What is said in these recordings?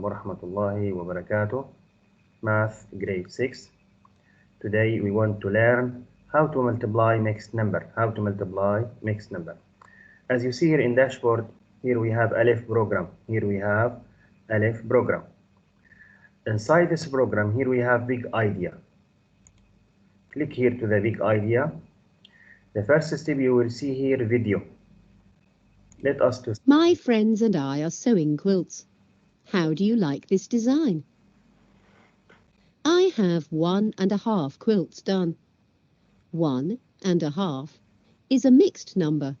Warahmatullahi wabarakatuh. Math grade 6. Today we want to learn how to multiply mixed number. As you see here in dashboard, here we have Alif program. Inside this program, here we have big idea. Click here to the big idea. The first step you will see here video. Let us to My friends and I are sewing quilts. How do you like this design? I have 1½ quilts done. 1½ is a mixed number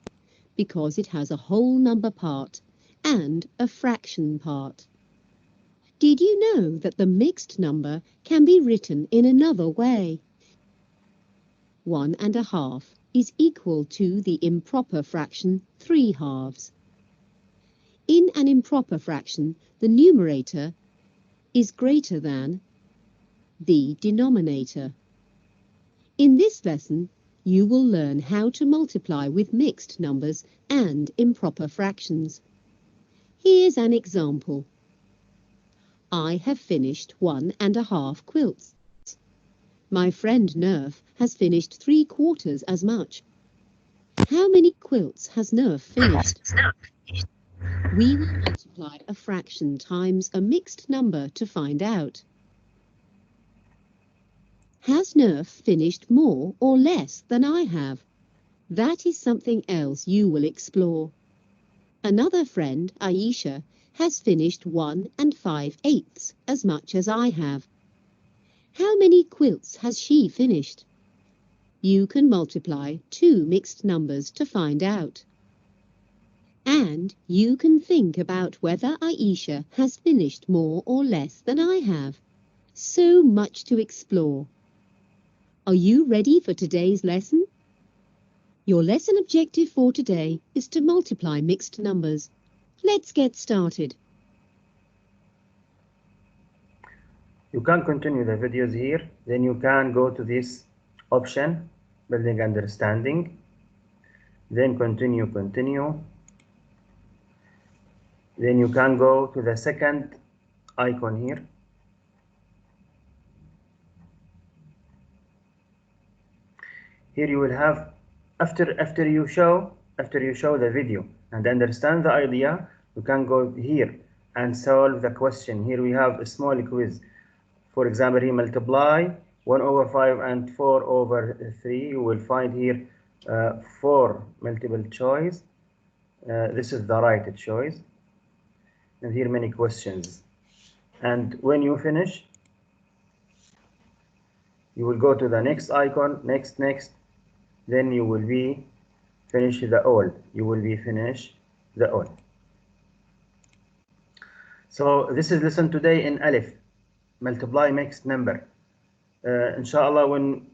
because it has a whole number part and a fraction part. Did you know that the mixed number can be written in another way? 1½ is equal to the improper fraction 3/2. In an improper fraction, the numerator is greater than the denominator. In this lesson, you will learn how to multiply with mixed numbers and improper fractions. Here's an example. I have finished 1½ quilts. My friend Nerf has finished 3/4 as much. How many quilts has Nerf finished? We will multiply a fraction times a mixed number to find out. Has Nerf finished more or less than I have? That is something else you will explore. Another friend, Aisha, has finished 1�5th as much as I have. How many quilts has she finished? You can multiply two mixed numbers to find out. And you can think about whether Aisha has finished more or less than I have. So much to explore. Are you ready for today's lesson? Your lesson objective for today is to multiply mixed numbers. Let's get started. You can continue the videos here. Then you can go to this option, building understanding. Then continue. Then you can go to the second icon here. Here you will have, after you show the video and understand the idea, you can go here and solve the question. Here we have a small quiz. For example, here multiply 1/5 and 4/3. You will find here 4 multiple choice. This is the right choice. And here many questions. And when you finish, you will go to the next icon, next. Then you will be finish the all. So this is lesson today in Alif, multiply mixed number. Inshallah, when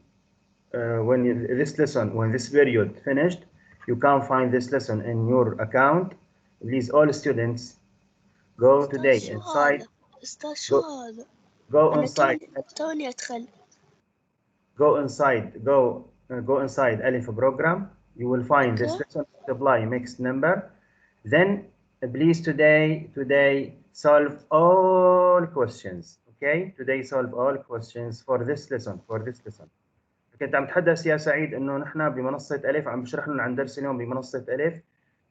this period finished, you can find this lesson in your account. Please, all students, go today inside. Go inside. Go inside Alif program. You will find this lesson, multiply mixed number. Then please today solve all questions. Okay, today solve all questions for this lesson. كنت عم تحدث يا سعيد انه نحن بمنصه الف عم بشرح لهم عن درس اليوم بمنصه الف.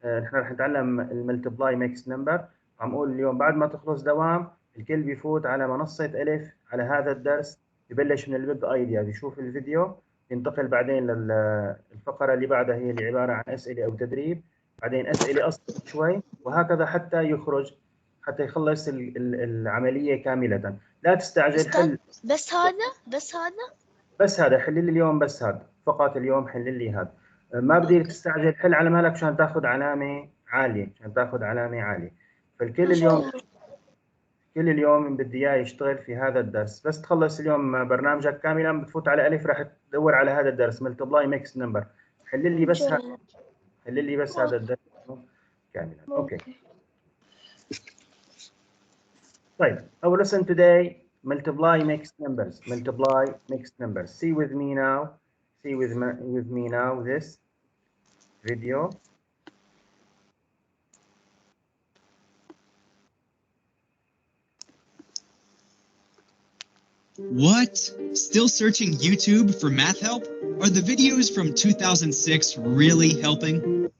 نحن رح نتعلم الملتبلاي ميكس نمبر. عم اقول اليوم بعد ما تخلص دوام الكل بيفوت على منصه الف على هذا الدرس، ببلش من البيج ايديا، بيشوف الفيديو، ينتقل بعدين للفقره اللي بعدها هي اللي عباره عن اسئله او تدريب، بعدين اسئله اصغر شوي، وهكذا حتى يخرج، حتى يخلص العمليه كامله. لا تستعجل. حل بس هذا حل لي اليوم، بس هذا فقط اليوم حل لي هذا. ما بدي تستعجل، حل على مالك عشان تاخذ علامه عاليه، فالكل اليوم بدي اياه يشتغل في هذا الدرس. بس تخلص اليوم برنامجك كاملا بتفوت على الف، راح تدور على هذا الدرس ملتبلاي ميكس نمبر. حل لي بس هذا الدرس كاملا. اوكي. طيب, our lesson today, multiply mixed numbers. See with me now this video. What? Still searching YouTube for math help? Are the videos from 2006 really helping?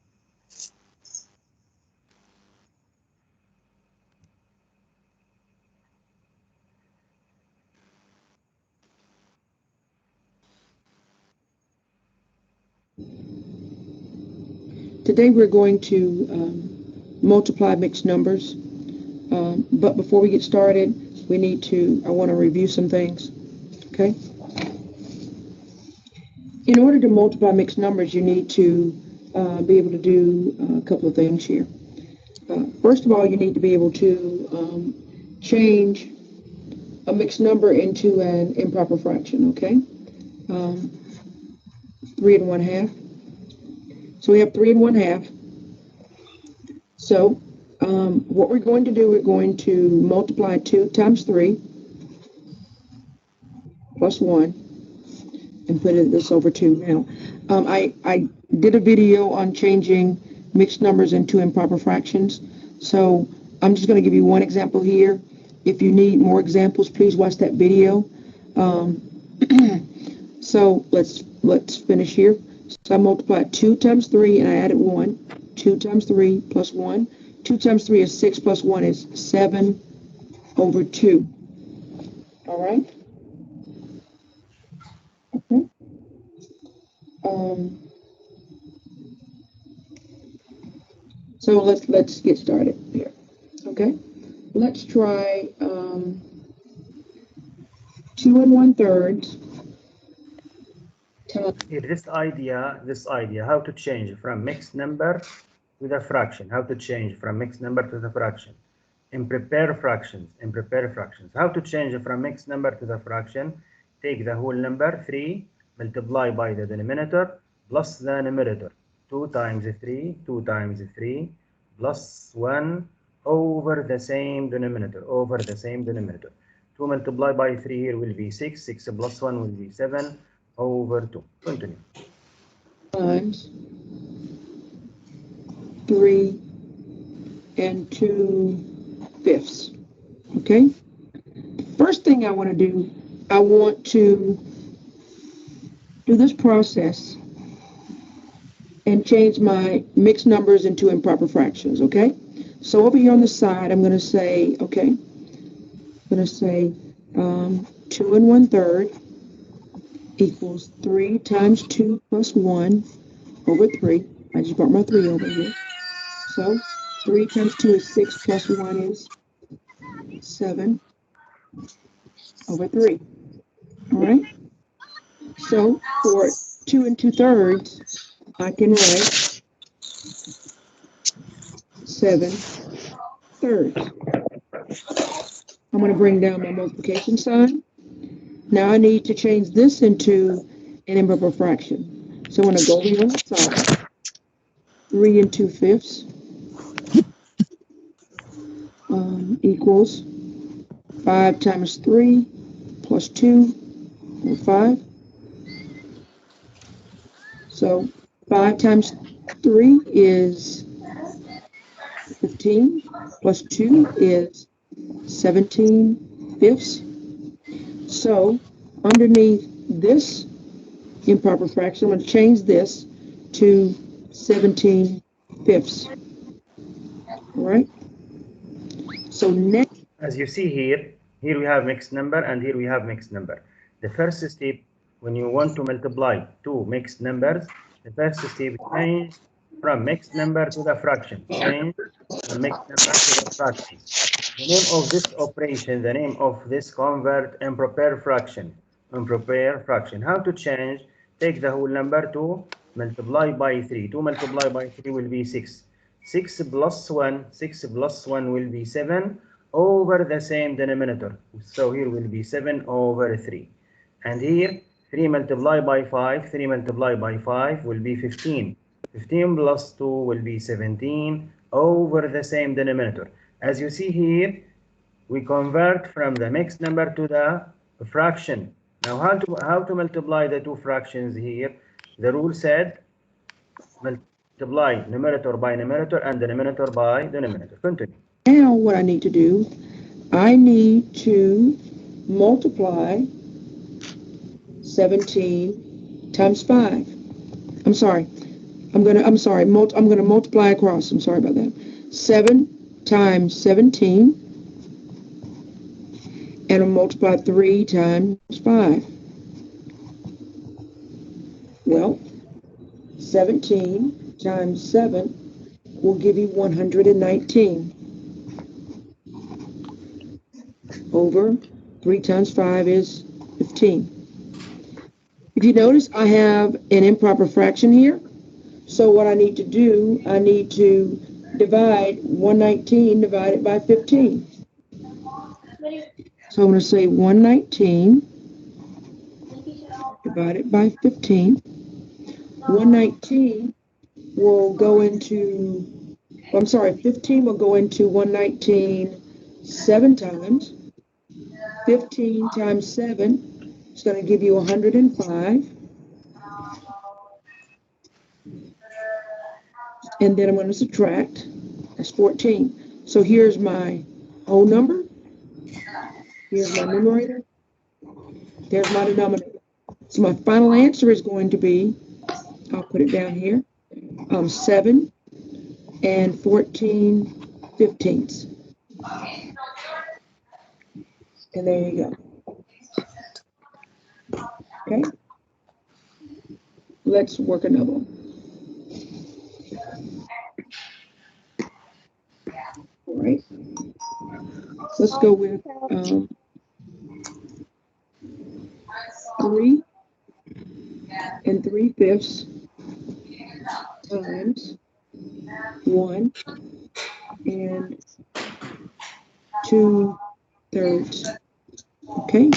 Today we're going to multiply mixed numbers, but before we get started, I want to review some things, okay? In order to multiply mixed numbers, you need to be able to do a couple of things here. First of all, you need to be able to change a mixed number into an improper fraction, okay? 3 1/2. So we have 3 1/2. So what we're going to do, we're going to multiply 2 times 3 plus 1 and put this over 2. Now, I did a video on changing mixed numbers into improper fractions. So I'm just going to give you one example here. If you need more examples, please watch that video. So let's finish here. So I multiplied 2 times 3 and I added 1. 2 times 3 plus 1. 2 times 3 is 6 plus 1 is 7 over 2. All right? Okay. So let's get started here. Okay? Let's try 2 1/3. Here, this idea, how to change from mixed number to the fraction, how to change from mixed number to the fraction. Prepare fractions. How to change from mixed number to the fraction? Take the whole number 3, multiply by the denominator plus the numerator. 2 times 3 plus 1 over the same denominator, 2 multiplied by 3 here will be 6, 6 plus 1 will be 7 over 2. Continue. Times 3 2/5. Okay? First thing I want to do, I want to do this process and change my mixed numbers into improper fractions, okay? So over here on the side, I'm going to say, okay, I'm going to say 2 1/3 equals 3 times 2 plus 1 over 3. I just brought my 3 over here. So 3 times 2 is 6 plus 1 is 7 over 3. All right? So for 2 2/3, I can write 7/3. I'm going to bring down my multiplication sign. Now I need to change this into an improper fraction. So I'm going to go over on the side. 3 2/5 equals 5 times 3 plus 2 or 5. So 5 times 3 is 15 plus 2 is 17/5. So underneath this improper fraction, I'm going to change this to 17/5. All right? So next, as you see here we have mixed number and here we have mixed number. The first step, when you want to multiply two mixed numbers, the first step, change from mixed number to the fraction. Change from mixed number to the fraction. The name of this operation, the name of this convert improper fraction. How to change? Take the whole number to multiply by 3. 2 multiplied by 3 will be 6. 6 plus 1 will be 7 over the same denominator. So here will be 7 over 3. And here 3 multiplied by 5 will be 15. 15 plus 2 will be 17 over the same denominator. As you see here, we convert from the mixed number to the fraction. Now how to multiply the two fractions here? The rule said multiply numerator by numerator and denominator by denominator. Continue. Now what I need to do, I need to multiply 17 times 5. I'm sorry. I'm gonna multiply across. I'm sorry about that. 7 times 17, and I'll multiply 3 times 5. Well, 17 times 7 will give you 119 over 3 times 5 is 15. If you notice, I have an improper fraction here. So what I need to do, I need to divide 119 divided by 15. So I'm going to say 119 divided by 15. 119 will go into, 15 will go into 119 7 times. 15 times 7 is going to give you 105. And then I'm going to subtract. That's 14. So here's my whole number. Here's my numerator. There's my denominator. So my final answer is going to be, I'll put it down here, 7 and 14/15. And there you go. Okay. Let's work another one. All right. Let's go with 3 and 3/5 times 1 and 2/3. Okay.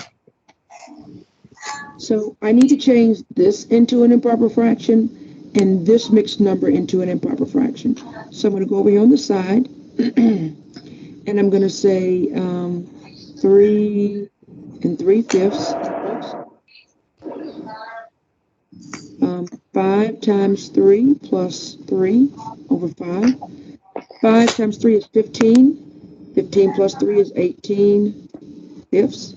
So I need to change this into an improper fraction and this mixed number into an improper fraction. So I'm going to go over here on the side and I'm going to say 3 and 3/5. 5 times 3 plus 3 over 5. 5 times 3 is 15. 15 plus 3 is 18/5.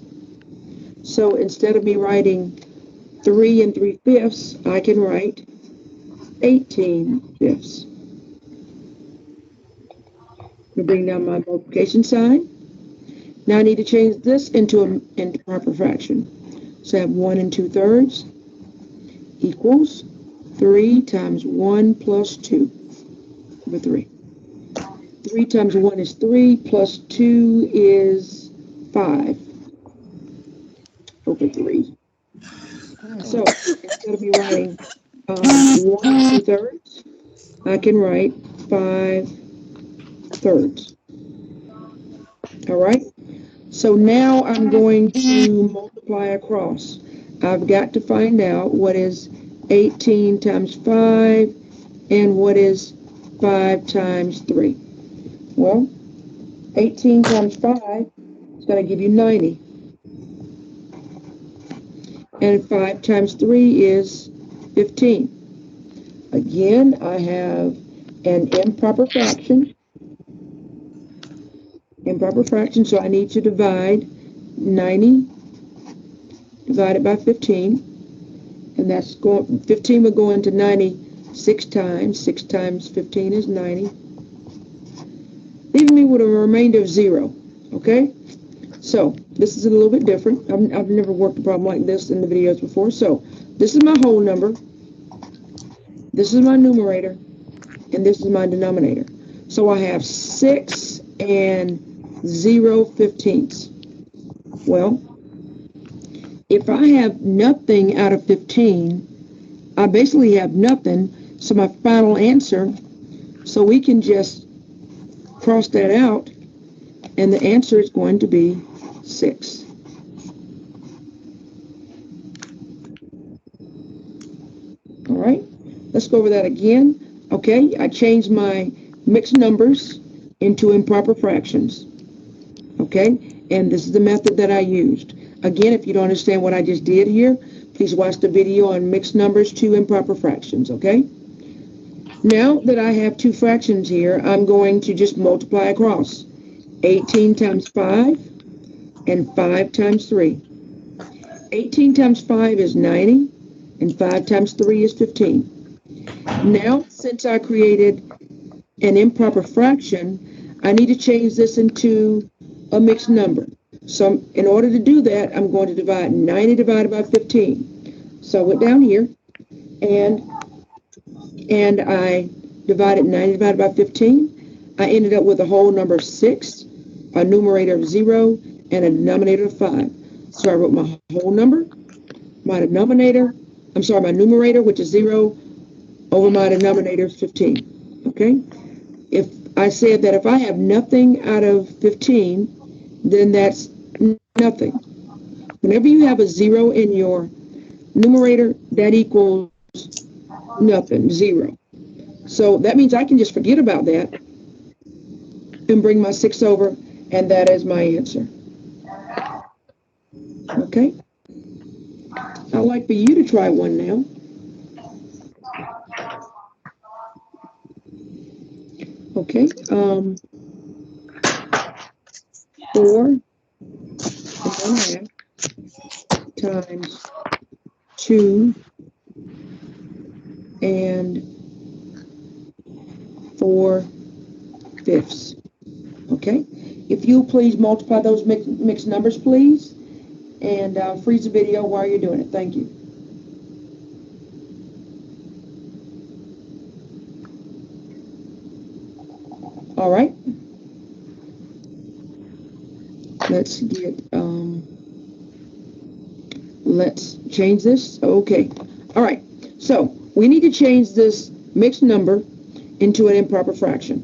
So instead of me writing 3 and 3/5, I can write 18/5. I'm going to bring down my multiplication sign. Now I need to change this into proper fraction. So I have 1 and 2/3 equals 3 times 1 plus 2 over 3. 3 times 1 is 3 plus 2 is 5 over 3. So instead of me writing 1 2/3, I can write 5/3. All right. So now I'm going to multiply across. I've got to find out what is 18 times 5 and what is 5 times 3. Well, 18 times 5 is going to give you 90. And 5 times 3 is 15. Again, I have an improper fraction. So I need to divide 90 divided by 15. And that's 15 will go into 90 6 times. 6 times 15 is 90. Leaving me with a remainder of 0. Okay? So this is a little bit different. I've never worked a problem like this in the videos before. So this is my whole number. This is my numerator. And this is my denominator. So I have 6 and 0/15. Well, if I have nothing out of 15, I basically have nothing. So my final answer, so we can just cross that out, and the answer is going to be 6. All right, let's go over that again. Okay, I changed my mixed numbers into improper fractions. Okay, and this is the method that I used. Again, if you don't understand what I just did here, please watch the video on mixed numbers to improper fractions, okay? Now that I have two fractions here, I'm going to just multiply across. 18 times 5 and 5 times 3. 18 times 5 is 90, and 5 times 3 is 15. Now, since I created an improper fraction, I need to change this into a mixed number. So in order to do that, I'm going to divide 90 divided by 15. So I went down here, and I divided 90 divided by 15. I ended up with a whole number of 6, a numerator of 0, and a denominator of 5. So I wrote my whole number, my numerator, which is 0, over my denominator, 15. Okay? If I said that if I have nothing out of 15, then that's nothing. Whenever you have a 0 in your numerator, that equals nothing, 0. So that means I can just forget about that and bring my 6 over, and that is my answer. Okay? I'd like for you to try one now. Okay, 4 1/2 times 2 and 4/5. Okay, if you please multiply those mixed numbers, please, and freeze the video while you're doing it. Thank you. All right. Let's get, let's change this. Okay. All right. So we need to change this mixed number into an improper fraction.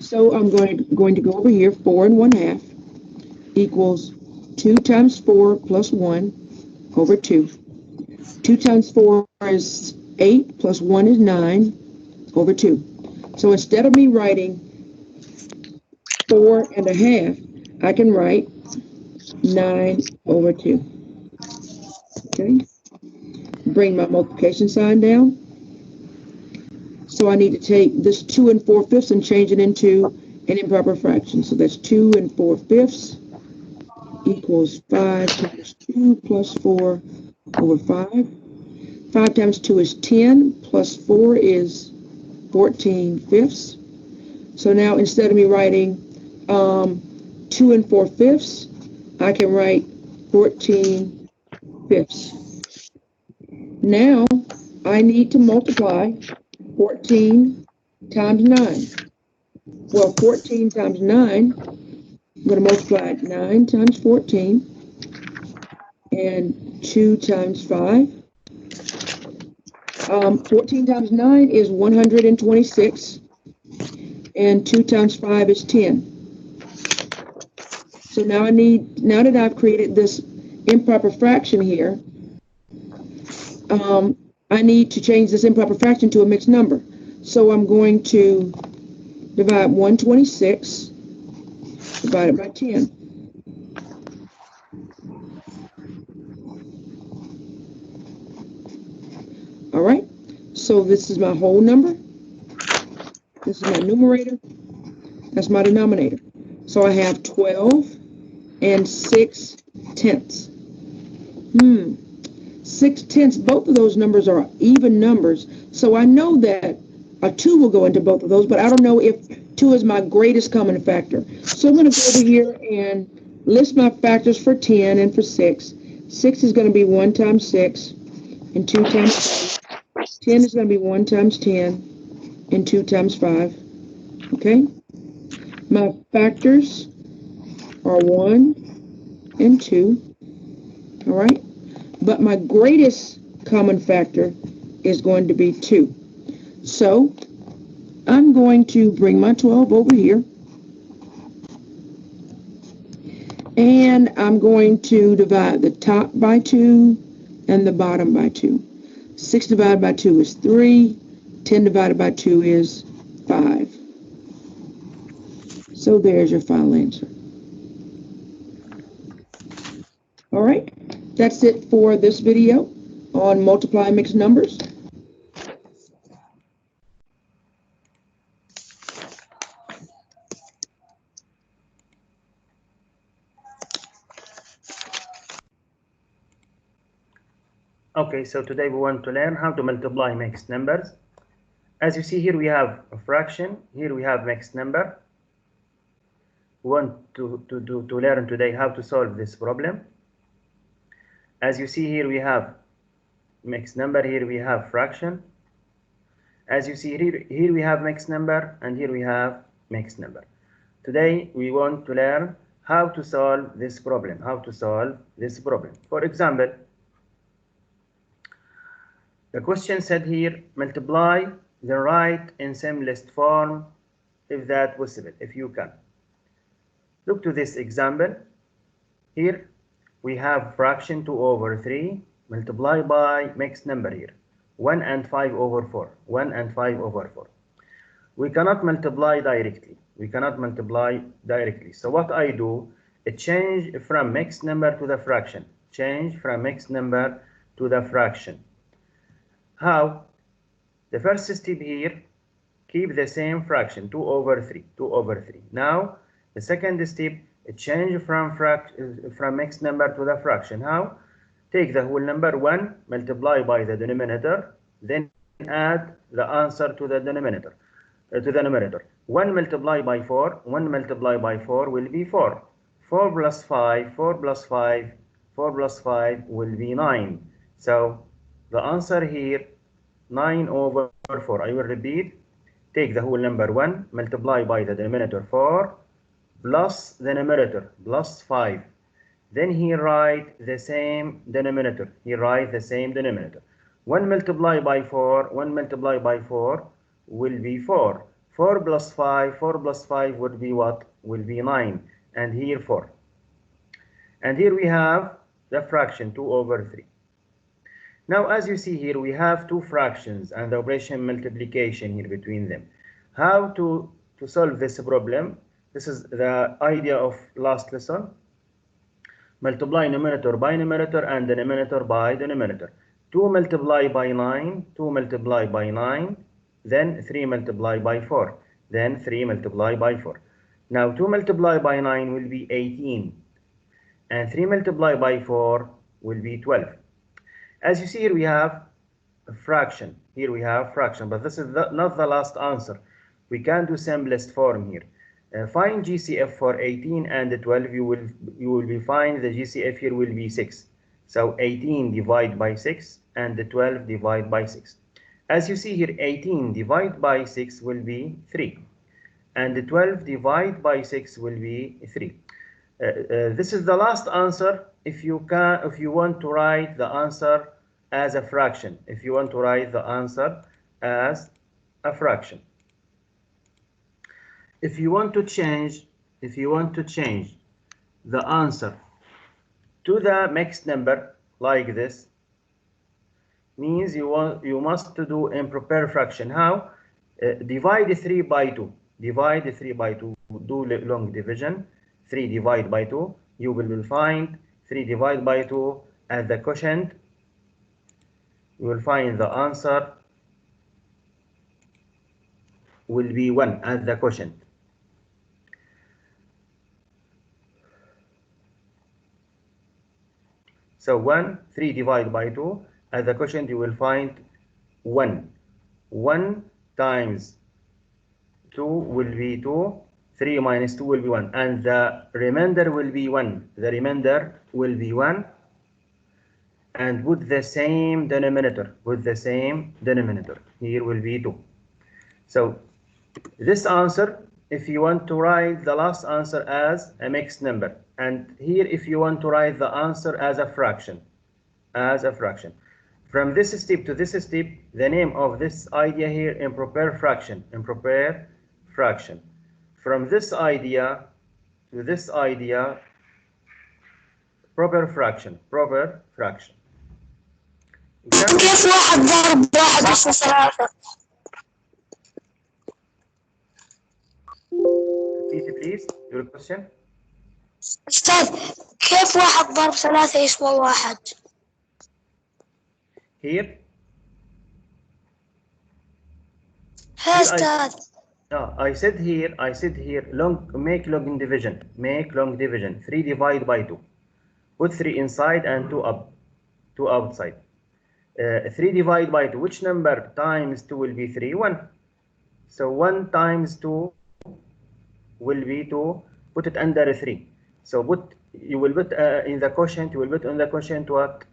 So I'm going to go over here. 4 1/2 equals 2 times 4 plus 1 over 2. 2 times 4 is 8 plus 1 is 9 over 2. So instead of me writing 4 1/2, I can write 9 over 2. Okay. Bring my multiplication sign down. So I need to take this 2 4/5 and change it into an improper fraction. So that's 2 4/5 equals 5 times 2 plus 4 over 5. 5 times 2 is 10, plus 4 is 14/5. So now instead of me writing 2 4/5, I can write 14/5. Now I need to multiply 14 times 9. Well, 14 times 9, I'm going to multiply 9 times 14 and 2 times 5. 14 times 9 is 126, and 2 times 5 is 10. So now now that I've created this improper fraction here, I need to change this improper fraction to a mixed number. So I'm going to divide 126 divided by 10. All right, so this is my whole number. This is my numerator. That's my denominator. So I have 12 6/10. 6/10, both of those numbers are even numbers. So I know that a 2 will go into both of those, but I don't know if 2 is my greatest common factor. So I'm going to go over here and list my factors for 10 and for 6. 6 is going to be 1 times 6 and 2 times 5. 10 is going to be 1 times 10 and 2 times 5. Okay? My factors are 1 and 2. All right? But my greatest common factor is going to be 2. So I'm going to bring my 12 over here. And I'm going to divide the top by 2 and the bottom by 2. 6 divided by 2 is 3. 10 divided by 2 is 5. So there's your final answer. All right, that's it for this video on multiply mixed numbers. Okay, so today we want to learn how to multiply mixed numbers. As you see here, we have a fraction. Here we have mixed number. We want to learn today how to solve this problem. As you see here, we have mixed number. Here we have fraction. As you see here we have mixed number, and here we have mixed number. Today we want to learn how to solve this problem. For example, the question said here, multiply the right in simplest form if that possible, if you can. Look to this example. Here we have fraction 2 over 3 multiplied by mixed number here, 1 and 5 over 4. 1 and 5 over 4. We cannot multiply directly. So what I do, change from mixed number to the fraction. How? The first step here, keep the same fraction, 2 over 3. Now, the second step, change from mixed number to the fraction. How? Take the whole number 1, multiply by the denominator, then add the answer to the denominator. 1 multiplied by 4 will be 4. 4 plus 5 will be 9. So the answer here, 9 over 4. I will repeat. Take the whole number 1, multiply by the denominator 4, plus the numerator, plus 5. Then he write the same denominator. 1 multiplied by 4 will be 4. 4 plus 5 would be what? Will be 9. And here 4. And here we have the fraction 2 over 3. Now, as you see here, we have two fractions and the operation multiplication here between them. How to solve this problem? This is the idea of last lesson. Multiply numerator by numerator and denominator by denominator. 2 multiplied by 9, then 3 multiplied by 4, Now 2 multiplied by 9 will be 18, and 3 multiplied by 4 will be 12. As you see here, we have a fraction. But this is not the last answer. We can do simplest form here. Find GCF for 18 and 12. You will be find the GCF here will be 6. So 18 divided by 6 and 12 divided by 6. As you see here, 18 divided by 6 will be 3, and 12 divided by 6 will be 3. This is the last answer. If you want to write the answer as a fraction, If you want to change the answer to the mixed number like this, means you must do improper fraction. How? Divide 3 by 2. Do long division. 3 divided by 2. You will find 3 divided by 2 as the quotient. You will find the answer will be 1 as the quotient. So 3 divided by 2 as the quotient, you will find 1. 1 times 2 will be 2. 3 minus 2 will be 1. And the remainder will be 1. And with the same denominator. Here will be 2. So this answer, if you want to write the last answer as a mixed number. And here, if you want to write the answer as a fraction. From this step to this step, the name of this idea here, improper fraction. From this idea to this idea, proper fraction. كيف واحد ضرب واحد أس 3؟ Repeat please your question. أستاذ، كيف واحد ضرب 3 يسوى 1؟ Here. ها أستاذ. I said here make long division. 3 divided by 2. Put 3 inside and 2 outside. 3 divided by 2, which number times 2 will be 3? 1. So 1 times 2 will be 2. Put it under 3. So you will put in the quotient, you will put on the quotient what?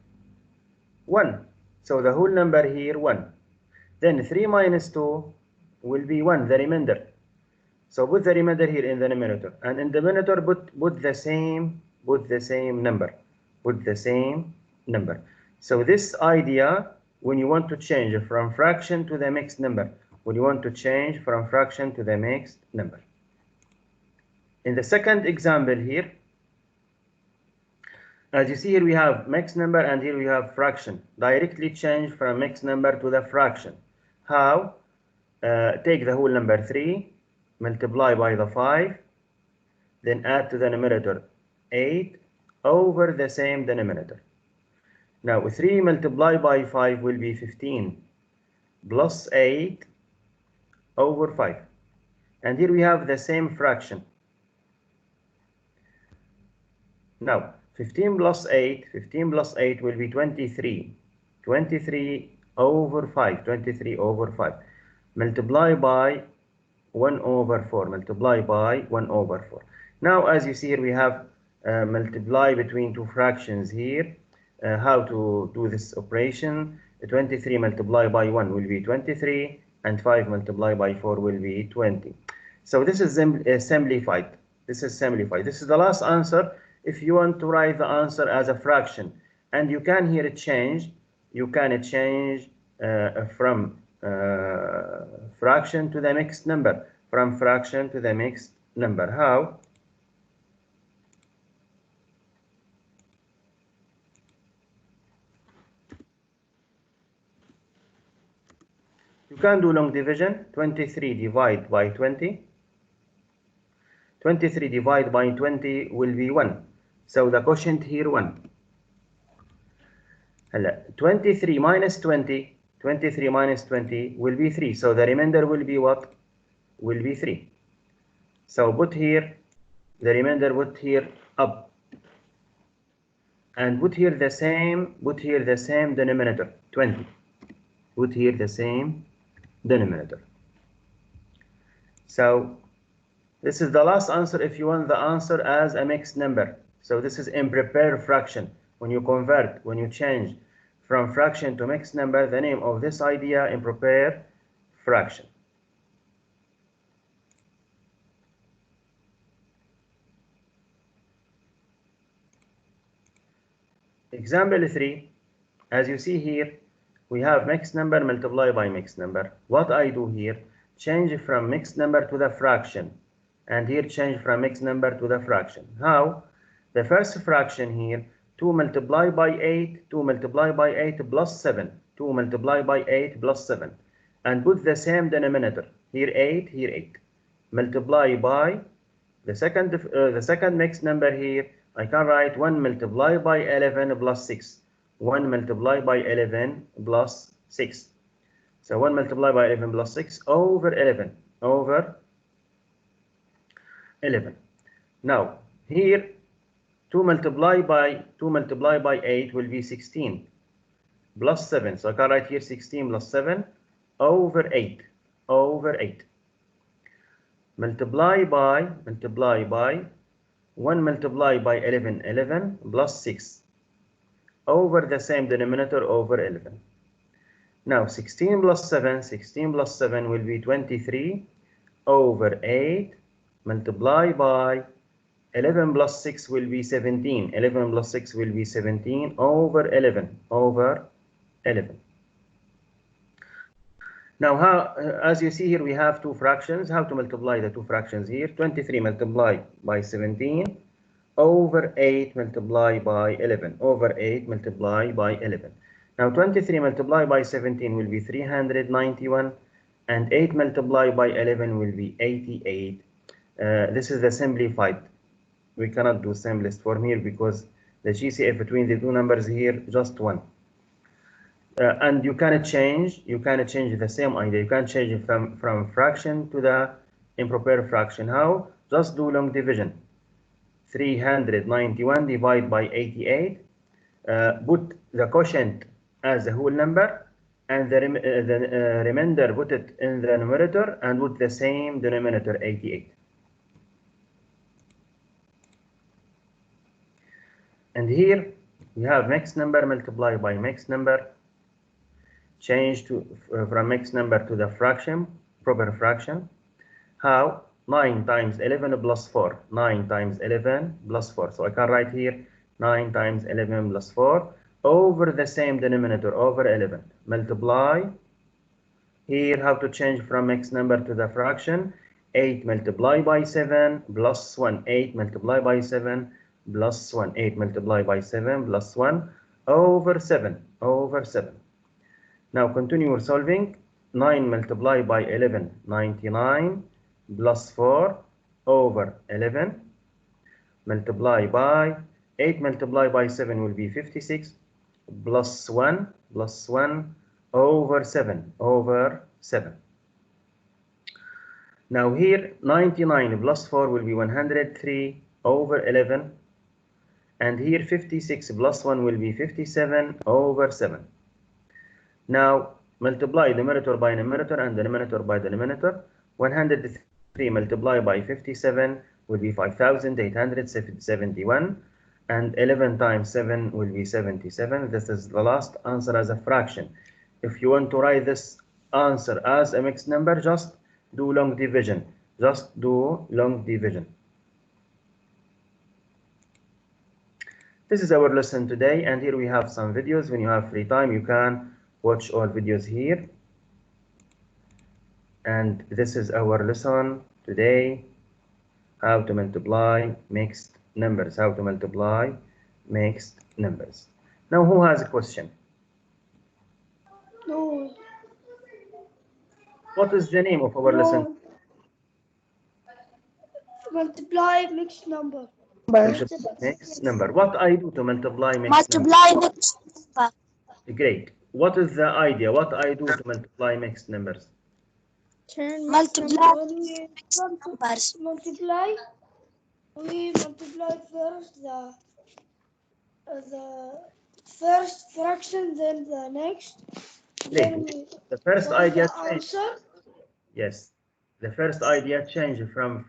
1. So the whole number here 1. Then 3 minus 2 will be 1, the remainder. So put the remainder here in the numerator, and in the denominator put the same number. Put the same number. So this idea, when you want to change from fraction to the mixed number, when you want to change from fraction to the mixed number. In the second example here, as you see here, we have mixed number and here we have fraction. Directly change from mixed number to the fraction. How? Take the whole number 3, multiply by the 5, then add to the numerator 8 over the same denominator. Now 3 multiplied by 5 will be 15 plus 8 over 5. And here we have the same fraction. Now 15 plus 8 will be 23. 23 over 5, 23 over 5. Multiply by 1 over 4, multiply by 1 over 4. Now as you see here, we have multiply between two fractions here. How to do this operation? 23 multiplied by 1 will be 23, and 5 multiplied by 4 will be 20. So this is simplified. This is simplified. This is the last answer. If you want to write the answer as a fraction, and you can here change, you can change from fraction to the mixed number, from fraction to the mixed number. How? You can do long division. 23 divided by 20. 23 divided by 20 will be 1. So the quotient here 1. 23 minus 20. 23 minus 20 will be 3. So the remainder will be what? Will be 3. So put here the remainder, put here up, and put here the same denominator 20. Put here the same denominator. So this is the last answer if you want the answer as a mixed number. So this is improper fraction. When you convert, when you change from fraction to mixed number, the name of this idea, improper fraction. Example 3, as you see here, we have mixed number multiplied by mixed number. What I do here, change from mixed number to the fraction, and here change from mixed number to the fraction. How? The first fraction here, 2 multiplied by 8, 2 multiplied by 8 plus 7, 2 multiplied by 8 plus 7, and put the same denominator, here 8, here 8. Multiply by the second mixed number here, I can write 1 multiplied by 11 plus 6. 1 multiplied by 11 plus 6. So 1 multiplied by 11 plus 6 over 11. Over 11. Now here 2 multiplied by 8 will be 16 plus 7. So I can write here 16 plus 7 over 8. Over 8. Multiply by 1 multiplied by 11, 11 plus 6 over the same denominator over 11. Now 16 plus 7 will be 23 over 8 multiplied by 11 plus 6 will be 17. 11 plus 6 will be 17 over 11. Over 11. Now, as you see here, we have two fractions. How to multiply the two fractions here? 23 multiplied by 17 over 8 multiplied by 11. Over 8 multiplied by 11. Now, 23 multiplied by 17 will be 391, and 8 multiplied by 11 will be 88. This is the simplified. We cannot do simplest form here because the GCF between the two numbers here just 1. And you can change the same idea. You can change it from fraction to the improper fraction. How? Just do long division. 391 divided by 88. Put the quotient as a whole number, and the remainder put it in the numerator and with the same denominator 88. And here we have mixed number multiplied by mixed number, change to from mixed number to the fraction, proper fraction. How? 9 times 11 plus 4. 9 times 11 plus 4. So I can write here 9 times 11 plus 4 over the same denominator, over 11. Multiply. Here, how to change from mixed number to the fraction. 8 multiplied by 7 plus 1. 8 multiplied by 7 plus 1. 8 multiplied by 7 plus 1 over 7. Over 7. Now continue solving. 9 multiplied by 11, 99. Plus 4 over 11 multiplied by 8 multiplied by 7 will be 56 plus 1 over 7 over 7. Now here 99 plus 4 will be 103 over 11, and here 56 plus 1 will be 57 over 7. Now multiply numerator by numerator and denominator by denominator. 103 multiplied by 57 will be 5,871, and 11 times 7 will be 77. This is the last answer as a fraction. If you want to write this answer as a mixed number, just do long division. Just do long division. This is our lesson today, and here we have some videos. When you have free time, you can watch all videos here. And this is our lesson today, how to multiply mixed numbers. How to multiply mixed numbers. Now, who has a question? No. What is the name of our lesson? Multiply mixed number. Mixed number. What I do to multiply mixed number? Multiply mixed number. Great. What is the idea? What I do to multiply mixed numbers? Multiply mixed numbers. We multiply first the first fraction, then the next. Then we The first idea change. answer. Yes. The first idea change from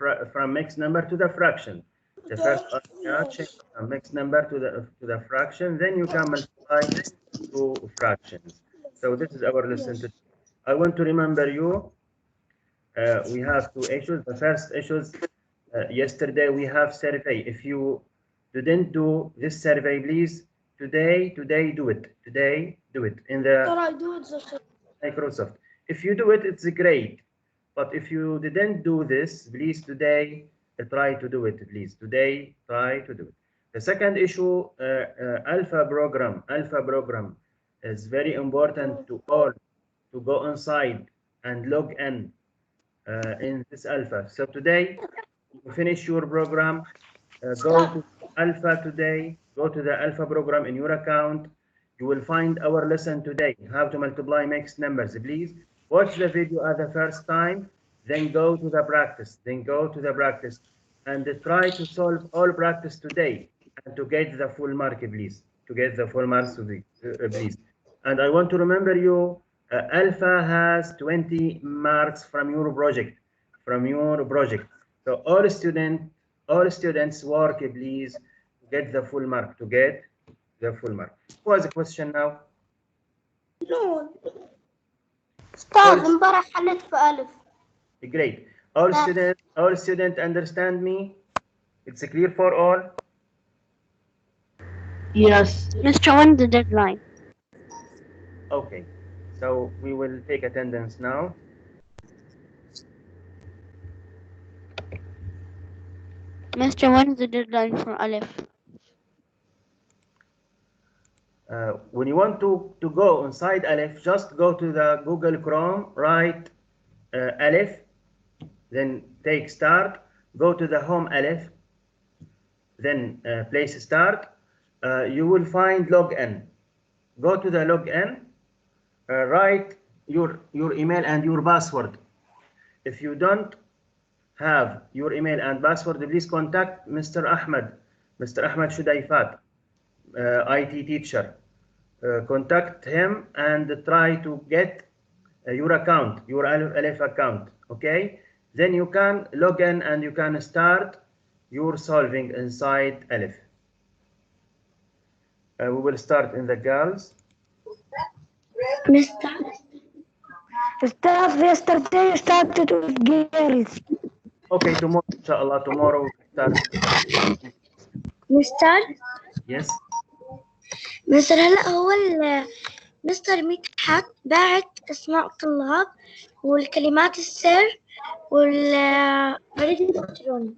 mixed number to the fraction. The first idea change from mixed number to the fraction. Then you can multiply two fractions. So this is our lesson today. I want to remember you. We have two issues. The first issues, yesterday we have survey. If you didn't do this survey, please today do it. Today do it in the Microsoft. If you do it, it's great. But if you didn't do this, please today try to do it. Please today try to do it. The second issue, alpha program. Alpha program is very important to all to go inside and log in this alpha. So today, you finish your program, go to alpha today, go to the alpha program in your account. You will find our lesson today, how to multiply mixed numbers. Please watch the video at the first time, then go to the practice, and try to solve all practice today and to get the full mark, please. To get the full marks, please. And I want to remember you, alpha has 20 marks from your project. So all students work, please, to get the full mark. Who has a question now? No. استاذ امبارح حلت في ألف. Great. All students understand me? It's clear for all? Yes. Mr. When the deadline? Okay. So we will take attendance now. Mr. When the deadline for Aleph? When you want to go inside Aleph, just go to the Google Chrome, write Aleph, then take start, go to the home Aleph, then place start. You will find login. Go to the login, write your email and your password. If you don't have your email and password, please contact Mr. Ahmed Shudaifat, IT teacher. contact him and try to get your account, your Aleph account. Okay, then you can log in and you can start your solving inside Aleph. We will start in the girls. Mr. Yesterday started with girls. Okay, tomorrow, inshallah, tomorrow we start. مستر Yes. مستر هلا هو مستر مدحت باعت اسماء الطلاب والكلمات السر والبريد الالكتروني.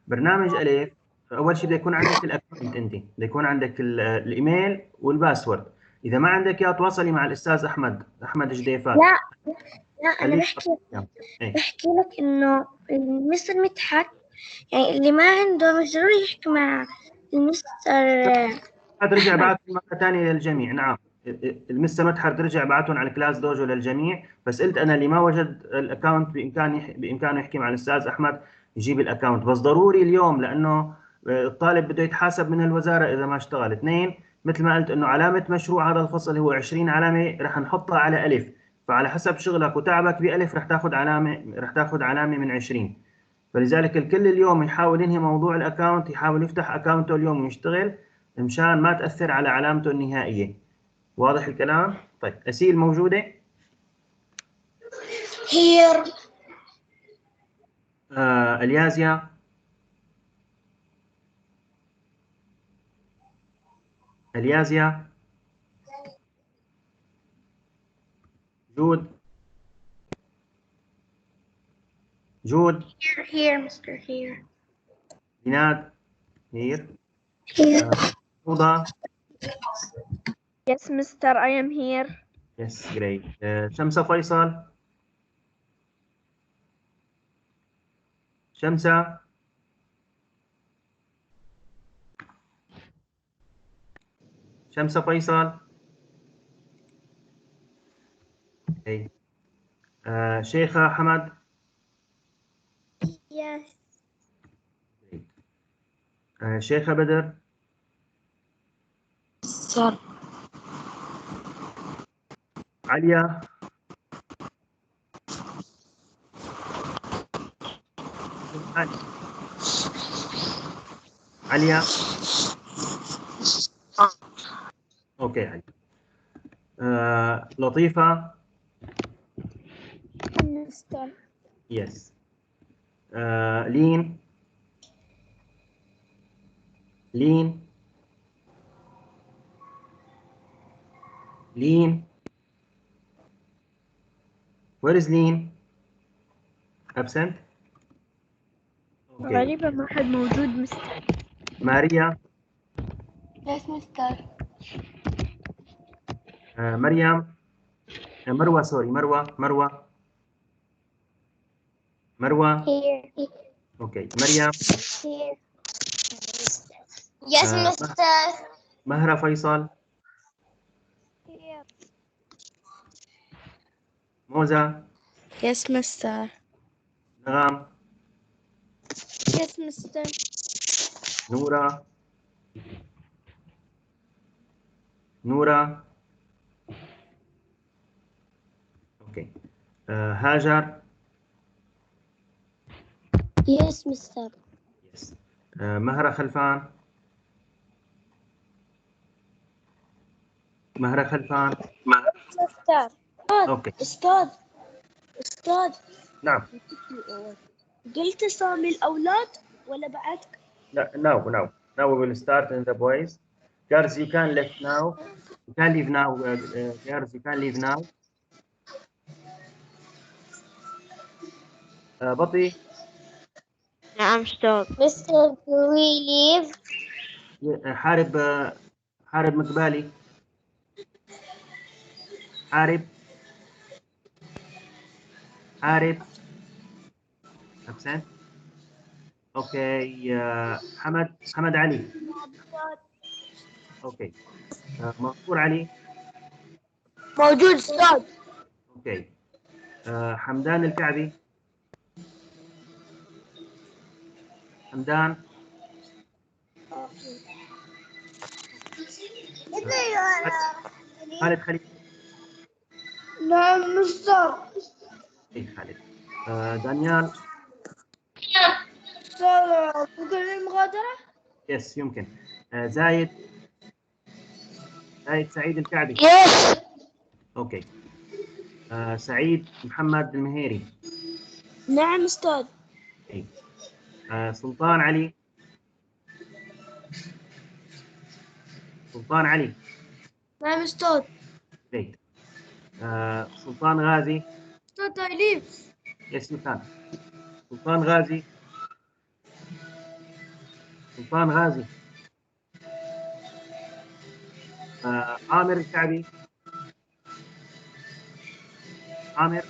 برنامج أليف أول شيء بده يكون عندك الأكونت، أنت بده يكون عندك الإيميل والباسورد. إذا ما عندك إياه تواصلي مع الأستاذ أحمد جديفات. لا أنا بحكي لك إنه مستر مدحت يعني اللي ما عنده مش ضروري يحكي مع المستر. رجع بعثهم مرة ثانية للجميع. نعم، المستر مدحت رجع بعثهم على كلاس دوجو للجميع، بس قلت أنا اللي ما وجد الأكونت بإمكانه يحكي مع الأستاذ أحمد يجيب الأكونت، بس ضروري اليوم لأنه الطالب بده يتحاسب من الوزارة إذا ما اشتغل. اثنين، مثل ما قلت إنه علامة مشروع هذا الفصل هو 20 علامة رح نحطها على ألف، فعلى حسب شغلك وتعبك بألف رح تاخذ علامة من 20. فلذلك الكل اليوم يحاول ينهي موضوع الأكونت، يحاول يفتح أكونته اليوم ويشتغل مشان ما تأثر على علامته النهائية. واضح الكلام؟ طيب أسيل موجودة؟ Here. اليازيا؟ اليازيا؟ جود؟ Here, Mr. Here. بناد؟ Here. فوضى؟ Yes, Mr. I am here. Yes, great. شمسة فيصل؟ شمسة؟ شمسة فيصل؟ Okay. شيخة حمد؟ Yes. شيخة بدر؟ Sir. عليا؟ عليا؟ اوكي علي. لطيفة؟ Mr. يس. لين؟ لين؟ Where is لين؟ absent؟ غالبا ما حد موجود مستر. ماريا؟ Yes, Mr. مريم؟ مروة سوري، مروة Here. اوكي. مريم؟ Here. Yes, Mr. مهرة فيصل؟ Here. موزة؟ Yes, Mr. نغام؟ Yes, Mr. نورة؟ اوكي. هاجر؟ Yes, Mr. يس. مهرة خلفان؟ Mr. اوكي. أستاذ نعم. قلت اسامي الاولاد ولا بعدك؟ Now we will start in the boys. Girls, you can leave now. You can leave now. Girls, you can leave now. بطي. نعم أستاذ. Mr. Do we leave? حارب مقبالي. حارب absent. اوكي. حمد علي. اوكي. منصور علي. موجود أستاذ. اوكي. حمدان الكعبي. حمدان. خالد خليل. نعم مستر. إيه خالد. دانيال. ممكن المغادرة؟ يس يمكن. زايد سعيد الكعبي. يس. اوكي. سعيد محمد المهيري. نعم أستاذ. إيه. سلطان علي. نعم أستاذ. جيد. سلطان غازي. أستاذ تايليف. يس يمكن. سلطان غازي. عامر الكعبي. عامر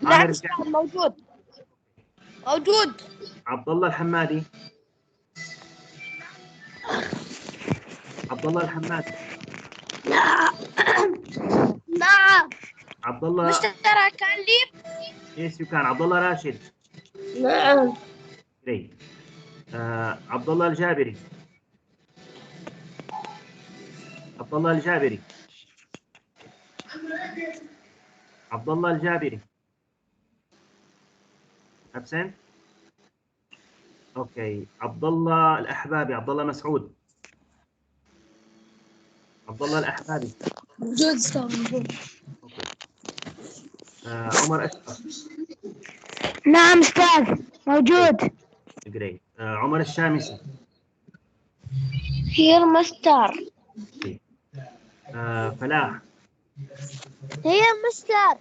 نعم الكعبي. أستاذ موجود. عبد الله الحمادي. نعم. عبد الله. مستر كان لي. يس يمكن. عبد الله راشد. نعم. جيد. عبد الله الجابري. absent. اوكي. عبد الله الأحبابي. عبد الله مسعود. الأحبابي. موجود أستاذ موجود. اوكي. عمر أشرف. نعم أستاذ موجود. جريت. عمر الشامسي. هير مستر. فلاح. هير مستر.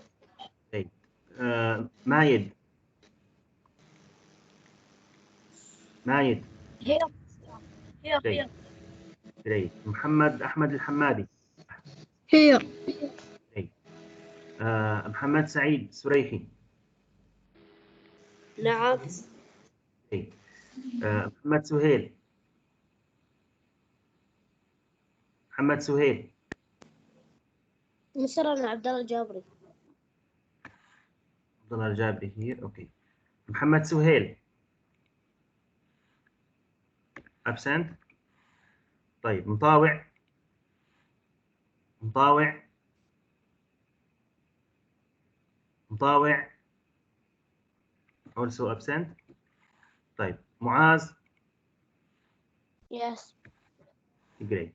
مايد. هير. جريت. محمد أحمد الحمادي. هير. محمد سعيد سريحي. نعم. محمد سهيل. مستر أنا عبد الله الجابري. هير. اوكي. محمد سهيل. absent. طيب مطاوع. also absent. طيب معاذ. Yes. Great.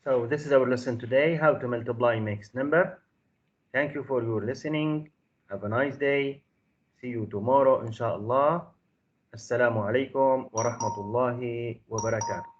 So this is our lesson today, how to multiply mixed number. Thank you for your listening. Have a nice day. See you tomorrow, inshallah. Assalamu alaikum wa rahmatullahi wa barakatuh.